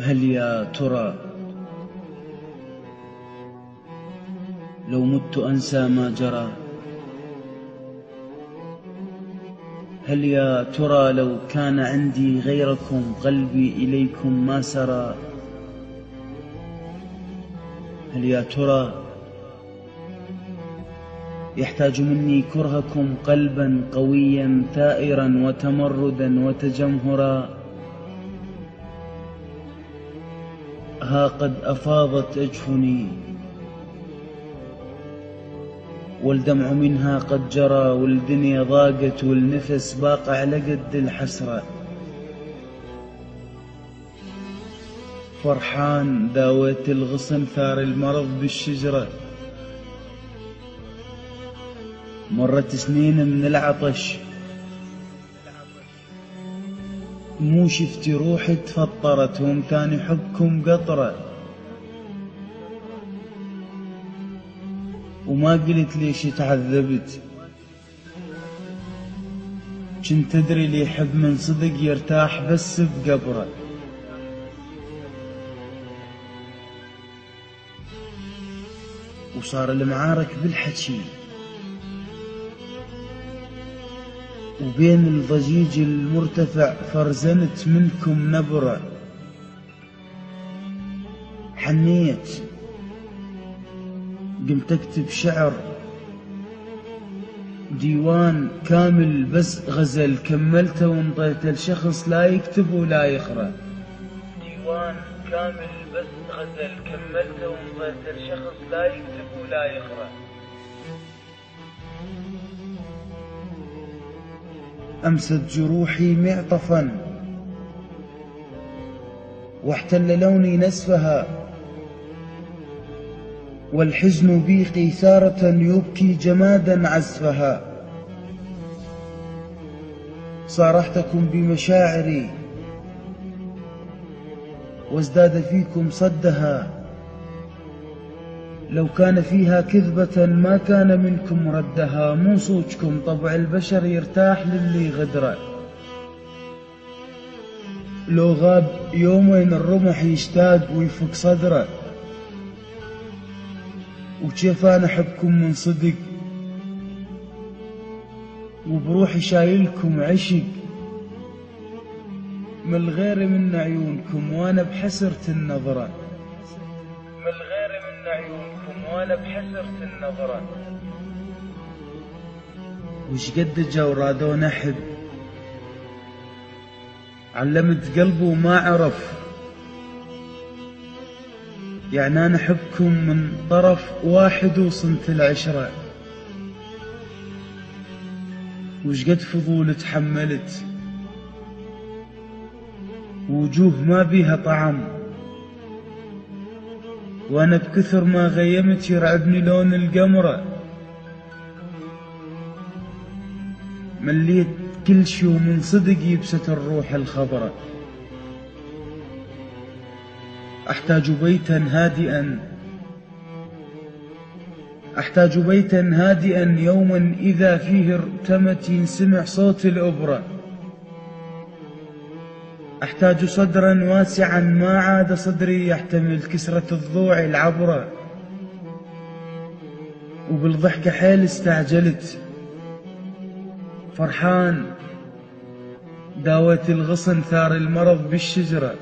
هل يا ترى لو مت أنسى ما جرى؟ هل يا ترى لو كان عندي غيركم قلبي إليكم ما سرى؟ هل يا ترى يحتاج مني كرهكم قلبا قويا ثائرا وتمردا وتجمهرا؟ ها قد أفاضت أجفني والدمع منها قد جرى، والدنيا ضاقت والنفس باق على قد الحسرة. فرحان داويت الغصن ثار المرض بالشجرة، مرت سنين من العطش مو شفتي روحي تفطرت، وهم ثاني حبكم قطرة. وما قلت ليش تعذبت، كنت تدري اللي يحب من صدق يرتاح بس بقبره. وصار المعارك بالحكي وبين الضجيج المرتفع، فرزنت منكم نبرة. حنيت قمت اكتب شعر ديوان كامل بس غزل، كملته وانطيته لشخص لا يكتب ولا يقرأ. ديوان كامل بس غزل، كملته وانطيته لشخص لا يكتب ولا يقرأ. أمست جروحي معطفا واحتل لوني نسفها، والحزن بي قيثارة يبكي جمادا عزفها. صارحتكم بمشاعري وازداد فيكم صدها، لو كان فيها كذبة ما كان منكم ردها. مو صوتكم طبع البشر يرتاح للي غدره، لو غاب يومين الرمح يشتاق ويفك صدره. وكيف أنا أحبكم من صدق وبروحي شايلكم عشق، من الغير من عيونكم وأنا بحسرة النظرة. من الغير من عيونكم وأنا بحسرة النظرة. وش قد جو رادون أحب، علمت قلبه وما عرف، يعني أنا أحبكم من طرف واحد وصنت العشرة. وش قد فضول تحملت، ووجوه ما بيها طعم، وأنا بكثر ما غيمت يرعبني لون القمرة. مليت كل شي ومن صدق يبست الروح الخضرة. أحتاج بيتا هادئا، أحتاج بيتا هادئا يوما إذا فيه ارتمت ينسمع صوت الأبرة. أحتاج صدرا واسعا ما عاد صدري يحتمل كسرة الضوع العبرة. وبالضحكة حيل استعجلت، فرحان داويت الغصن ثار المرض بالشجرة.